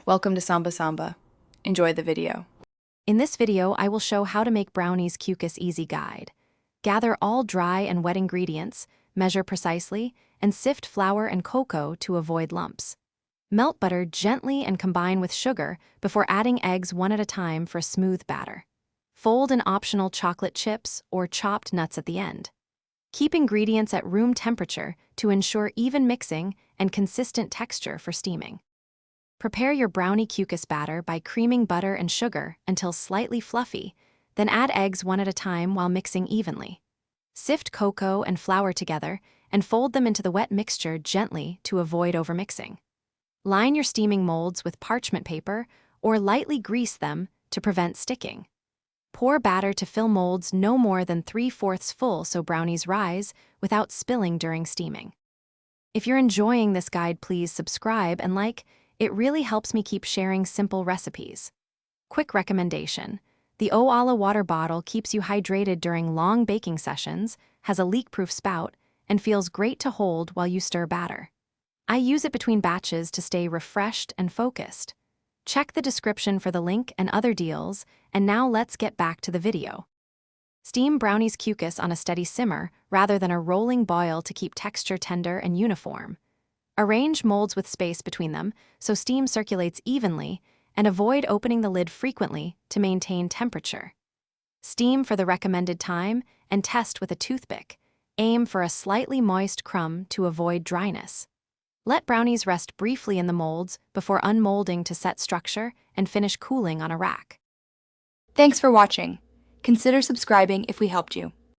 Welcome to Samba Samba. Enjoy the video. In this video, I will show how to make Brownies Kukus Easy Guide. Gather all dry and wet ingredients, measure precisely, and sift flour and cocoa to avoid lumps. Melt butter gently and combine with sugar before adding eggs one at a time for a smooth batter. Fold in optional chocolate chips or chopped nuts at the end. Keep ingredients at room temperature to ensure even mixing and consistent texture for steaming. Prepare your brownie Kukus batter by creaming butter and sugar until slightly fluffy, then add eggs one at a time while mixing evenly. Sift cocoa and flour together and fold them into the wet mixture gently to avoid overmixing. Line your steaming molds with parchment paper or lightly grease them to prevent sticking. Pour batter to fill molds no more than 3/4 full so brownies rise without spilling during steaming. If you're enjoying this guide, please subscribe and like. It really helps me keep sharing simple recipes. Quick recommendation: the Oala water bottle keeps you hydrated during long baking sessions, has a leak-proof spout, and feels great to hold while you stir batter. I use it between batches to stay refreshed and focused. Check the description for the link and other deals, and now let's get back to the video. Steam Brownies Kukus on a steady simmer rather than a rolling boil to keep texture tender and uniform. Arrange molds with space between them so steam circulates evenly, and avoid opening the lid frequently to maintain temperature. Steam for the recommended time and test with a toothpick. Aim for a slightly moist crumb to avoid dryness. Let brownies rest briefly in the molds before unmolding to set structure and finish cooling on a rack. Thanks for watching. Consider subscribing if we helped you.